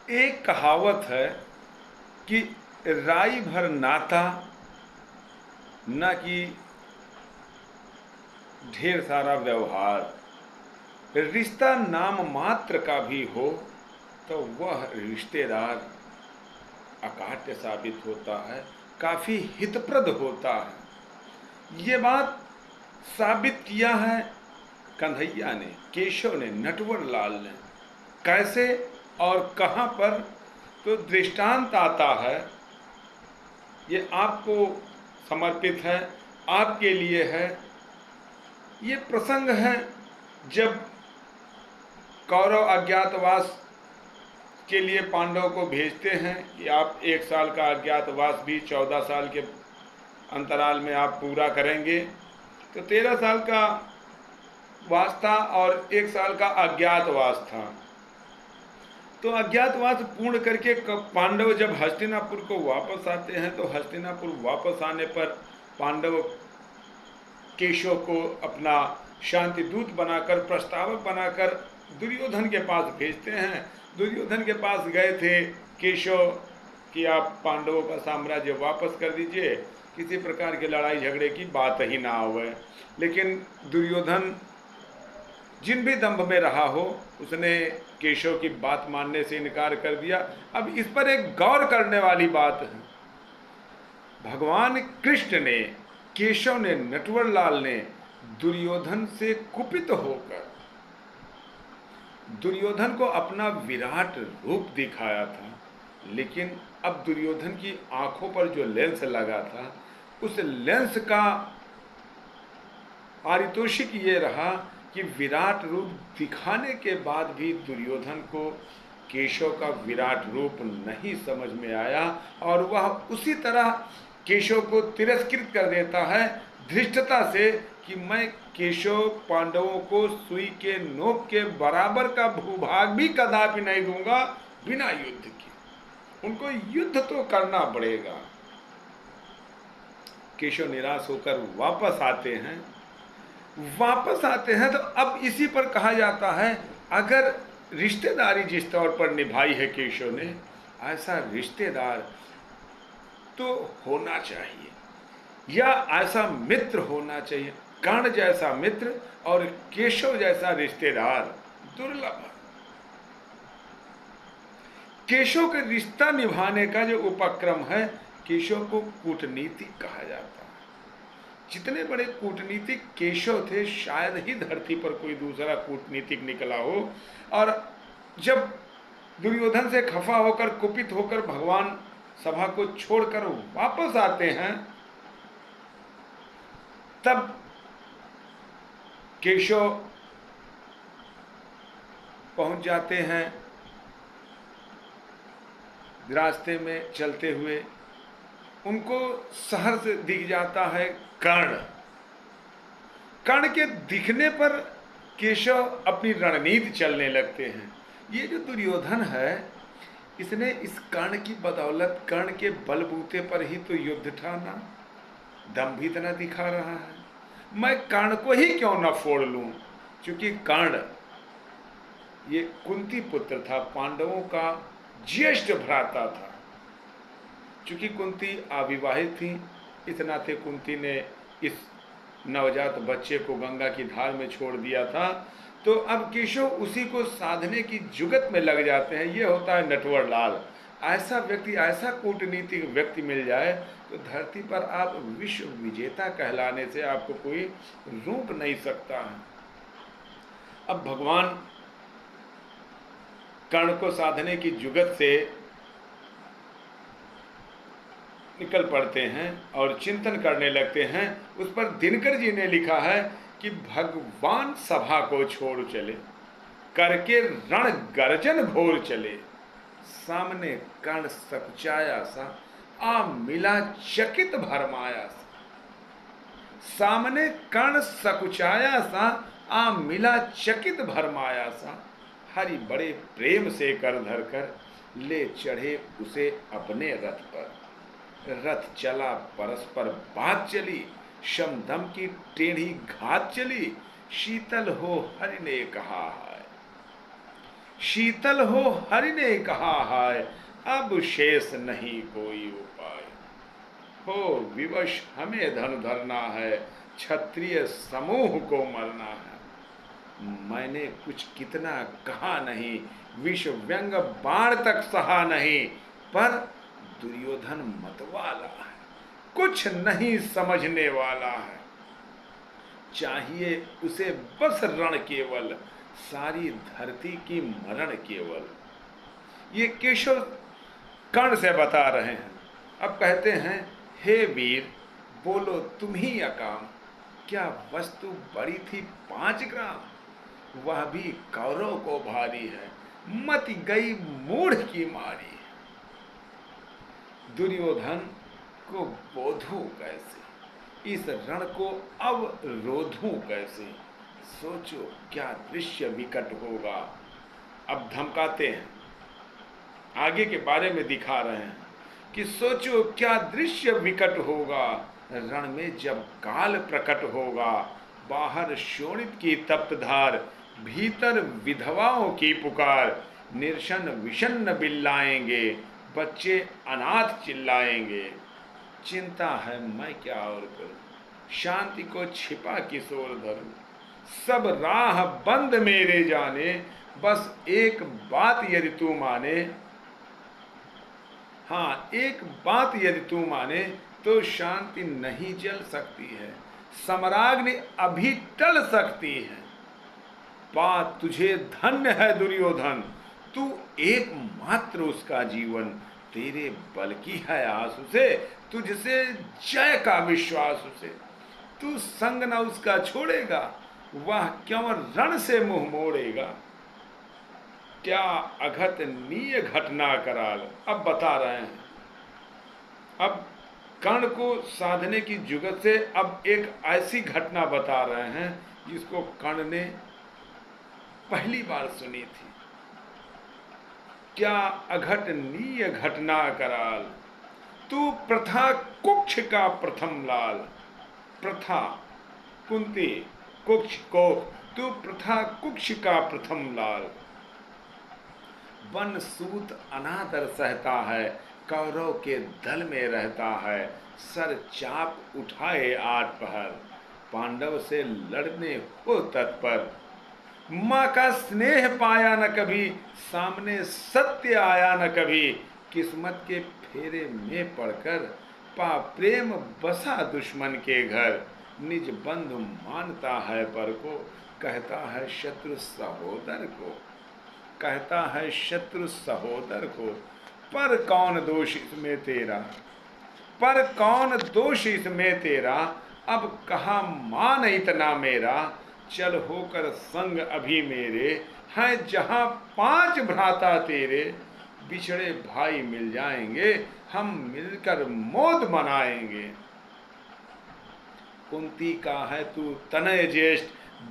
एक कहावत है कि राई भर नाता न कि ढेर सारा व्यवहार। रिश्ता नाम मात्र का भी हो तो वह रिश्तेदार अकाट्य साबित होता है, काफी हितप्रद होता है। ये बात साबित किया है कन्हैया ने, केशव ने, नटवर लाल ने। कैसे और कहां पर? तो दृष्टांत आता है, ये आपको समर्पित है, आपके लिए है। ये प्रसंग है जब कौरव अज्ञातवास के लिए पांडव को भेजते हैं कि आप 1 साल का अज्ञातवास भी 14 साल के अंतराल में आप पूरा करेंगे। तो 13 साल का वास था और 1 साल का अज्ञातवास था। तो अज्ञातवास पूर्ण करके पांडव जब हस्तिनापुर को वापस आते हैं, तो हस्तिनापुर वापस आने पर पांडव केशव को अपना शांति दूत बनाकर, प्रस्तावक बनाकर दुर्योधन के पास भेजते हैं। दुर्योधन के पास गए थे केशव कि आप पांडवों का साम्राज्य वापस कर दीजिए, किसी प्रकार के लड़ाई झगड़े की बात ही ना आवे। लेकिन दुर्योधन जिन भी दंभ में रहा हो, उसने केशव की बात मानने से इनकार कर दिया। अब इस पर एक गौर करने वाली बात है। भगवान कृष्ण ने, केशव ने, नटवरलाल ने दुर्योधन से कुपित होकर दुर्योधन को अपना विराट रूप दिखाया था। लेकिन अब दुर्योधन की आंखों पर जो लेंस लगा था, उस लेंस का पारितोषिक ये रहा कि विराट रूप दिखाने के बाद भी दुर्योधन को केशव का विराट रूप नहीं समझ में आया और वह उसी तरह केशव को तिरस्कृत कर देता है धृष्टता से कि मैं केशव पांडवों को सुई के नोक के बराबर का भूभाग भी कदापि नहीं दूंगा बिना युद्ध के। उनको युद्ध तो करना पड़ेगा। केशव निराश होकर वापस आते हैं तो अब इसी पर कहा जाता है, अगर रिश्तेदारी जिस तौर पर निभाई है केशव ने, ऐसा रिश्तेदार तो होना चाहिए या ऐसा मित्र होना चाहिए। कर्ण जैसा मित्र और केशव जैसा रिश्तेदार दुर्लभ है। केशव के रिश्ता निभाने का जो उपक्रम है, केशव को कूटनीति कहा जाता है। जितने बड़े कूटनीतिक केशव थे, शायद ही धरती पर कोई दूसरा कूटनीतिक निकला हो। और जब दुर्योधन से खफा होकर, कुपित होकर भगवान सभा को छोड़कर वापस आते हैं, तब केशव पहुंच जाते हैं। रास्ते में चलते हुए उनको शहर से दिख जाता है कर्ण। कर्ण के दिखने पर केशव अपनी रणनीति चलने लगते हैं। ये जो दुर्योधन है, इसने इस कर्ण की बदौलत, कर्ण के बलबूते पर ही तो युद्ध ठाना, दम भी इतना दिखा रहा है। मैं कर्ण को ही क्यों न फोड़ लूं? क्योंकि कर्ण ये कुंती पुत्र था, पांडवों का ज्येष्ठ भ्राता था। चूंकि कुंती अविवाहित थी, इस नाते कुंती ने इस नवजात बच्चे को गंगा की धार में छोड़ दिया था। तो अब केशव उसी को साधने की जुगत में लग जाते हैं। ये होता है नटवरलाल। ऐसा व्यक्ति, ऐसा कूटनीतिक व्यक्ति मिल जाए तो धरती पर आप विश्व विजेता कहलाने से आपको कोई रोक नहीं सकता है। अब भगवान कर्ण को साधने की जुगत से निकल पड़ते हैं और चिंतन करने लगते हैं। उस पर दिनकर जी ने लिखा है कि भगवान सभा को छोड़ चले, करके रण गर्जन घोर चले, सामने कर्ण सकुचाया सा, आ मिला चकित भरमाया सा। सामने कर्ण सकुचाया सा, आ मिला चकित भरमाया सा। हरि बड़े प्रेम से कर धर कर ले चढ़े उसे अपने रथ पर। रथ चला परस्पर बात चली, शमदम की टेढ़ी घात चली, शीतल हो हरि ने कहा है। शीतल हो हरि ने कहा है, अब शेष नहीं कोई उपाय। हो विवश हमें धन धरना है, क्षत्रिय समूह को मरना है। मैंने कुछ कितना कहा नहीं, विष व्यंग बाण तक सहा नहीं, पर दुर्योधन मतवाला है, कुछ नहीं समझने वाला है। चाहिए उसे बस रण केवल, सारी धरती की मरण केवल। ये केशव कर्ण से बता रहे हैं। अब कहते हैं, हे वीर बोलो तुम ही अकाम, क्या वस्तु बड़ी थी 5 ग्राम, वह भी कौरव को भारी है, मत गई मूढ़ की मारी। दुर्योधन को बोधूं कैसे, इस रण को अब रोधूं कैसे, सोचो क्या दृश्य विकट होगा। अब धमकाते हैं, आगे के बारे में दिखा रहे हैं कि सोचो क्या दृश्य विकट होगा, रण में जब काल प्रकट होगा। बाहर शोणित की तप्त धार, भीतर विधवाओं की पुकार, निर्शन विषन्न बिल्लाएंगे, बच्चे अनाथ चिल्लाएंगे। चिंता है मैं क्या और करूं, शांति को छिपा किशोर धरूं, सब राह बंद मेरे जाने, बस एक बात यदि तू माने। हाँ, एक बात यदि तू माने, तो शांति नहीं जल सकती है, सम्राग्नि अभी टल सकती है। बात तुझे धन्य है दुर्योधन, तू एकमात्र उसका जीवन, तेरे बल की है आस उसे, तुझसे जय का विश्वास उसे। तू संग न उसका छोड़ेगा, वह क्यों रण से मुंह मोड़ेगा। क्या अघटनीय घटना कराल। अब बता रहे हैं, अब कर्ण को साधने की जुगत से अब एक ऐसी घटना बता रहे हैं जिसको कर्ण ने पहली बार सुनी थी। क्या अघटनीय घटना कराल, तू प्रथा कुक्ष का प्रथम लाल। प्रथा कुंती, कुक्ष कोख, तू प्रथा कुक्ष का प्रथम लाल। वन सूत अनादर सहता है, कौरव के दल में रहता है, सर चाप उठाए 8 पहर, पांडव से लड़ने हो तत्पर। माँ का स्नेह पाया न कभी, सामने सत्य आया न कभी, किस्मत के फेरे में पड़कर पा प्रेम बसा दुश्मन के घर। निज बंधु मानता है पर को, कहता है शत्रु सहोदर को, कहता है शत्रु सहोदर को। पर कौन दोष इसमें तेरा, पर कौन दोष इसमें तेरा, अब कहा मान इतना मेरा। चल होकर संग अभी मेरे, हैं जहां 5 भ्राता तेरे, बिछड़े भाई मिल जाएंगे, हम मिलकर मोद मनाएंगे। कुंती का है तू तनय ज्येष्ठ,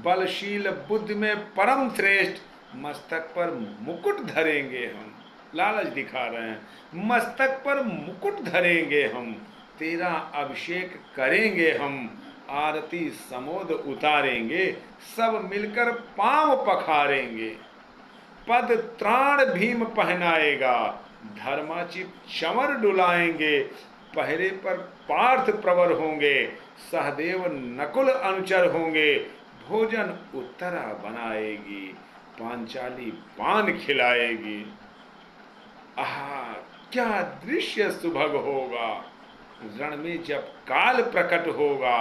बलशील बुद्धि में परम श्रेष्ठ, मस्तक पर मुकुट धरेंगे हम। लालच दिखा रहे हैं, मस्तक पर मुकुट धरेंगे हम, तेरा अभिषेक करेंगे हम, आरती समोद उतारेंगे, सब मिलकर पांव पखारेंगे। पद त्राण भीम पहनाएगा, धर्माचित चमर डुलाएंगे, पहरे पर पार्थ प्रवर होंगे, सहदेव नकुल अनुचर होंगे, भोजन उत्तरा बनाएगी, पांचाली पान खिलाएगी। आहा क्या दृश्य सुभग होगा, रण में जब काल प्रकट होगा।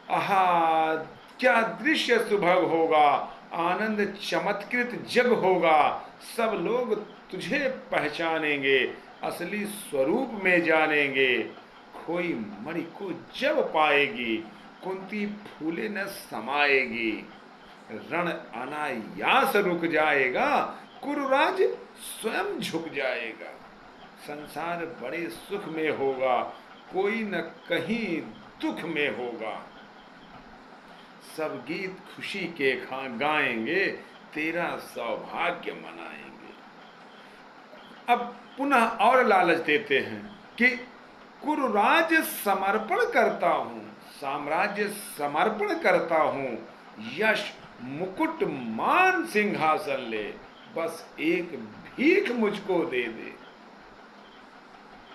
आहा क्या दृश्य सुभग होगा, आनंद चमत्कृत जग होगा, सब लोग तुझे पहचानेंगे, असली स्वरूप में जानेंगे। खोई मणि को जब पाएगी, कुंती फूले न समाएगी, रण अनायास रुक जाएगा, कुरुराज स्वयं झुक जाएगा। संसार बड़े सुख में होगा, कोई न कहीं दुख में होगा, सब गीत खुशी के गाएंगे, तेरा सौभाग्य मनाएंगे। अब पुनः और लालच देते हैं कि कुरुराज समर्पण करता हूं, साम्राज्य समर्पण करता हूं, यश मुकुट मान सिंहासन ले, बस एक भीख मुझको दे दे।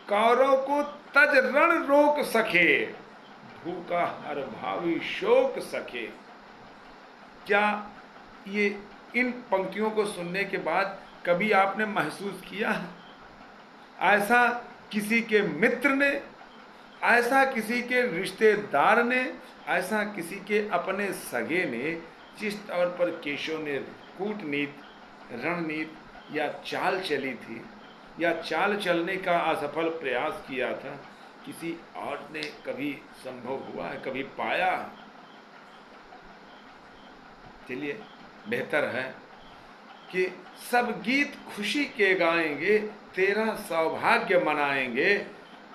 कौरव को तज रण रोक सके, भूखा हर भावी शोक सके। क्या ये इन पंक्तियों को सुनने के बाद कभी आपने महसूस किया है, ऐसा किसी के मित्र ने, ऐसा किसी के रिश्तेदार ने, ऐसा किसी के अपने सगे ने जिस तौर पर केशव ने कूटनीति, रणनीति या चाल चली थी या चाल चलने का असफल प्रयास किया था, किसी और ने कभी संभव हुआ है, कभी पाया? चलिए, बेहतर है कि सब गीत खुशी के गाएंगे, तेरा सौभाग्य मनाएंगे।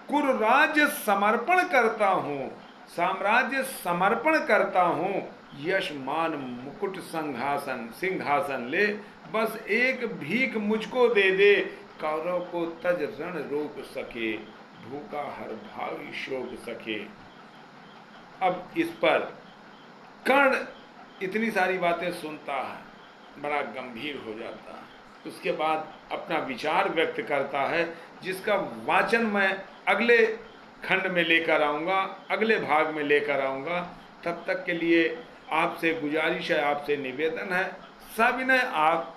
कुरुराज्य समर्पण करता हूँ, साम्राज्य समर्पण करता हूँ, यश मान मुकुट सिंहासन ले, बस एक भीख मुझको दे दे। कौरव को तज रण रोक सके, भूखा हर भावी शोक सके। अब इस पर कर्ण इतनी सारी बातें सुनता है, बड़ा गंभीर हो जाता है। उसके बाद अपना विचार व्यक्त करता है, जिसका वाचन मैं अगले खंड में लेकर आऊँगा, अगले भाग में लेकर आऊँगा। तब तक के लिए आपसे गुजारिश है, आपसे निवेदन है, सविनय आप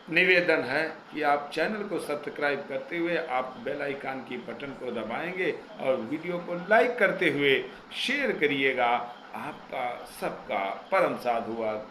निवेदन है कि आप चैनल को सब्सक्राइब करते हुए आप बेल आइकन की बटन को दबाएंगे और वीडियो को लाइक करते हुए शेयर करिएगा। आपका सबका परम साधुवाद।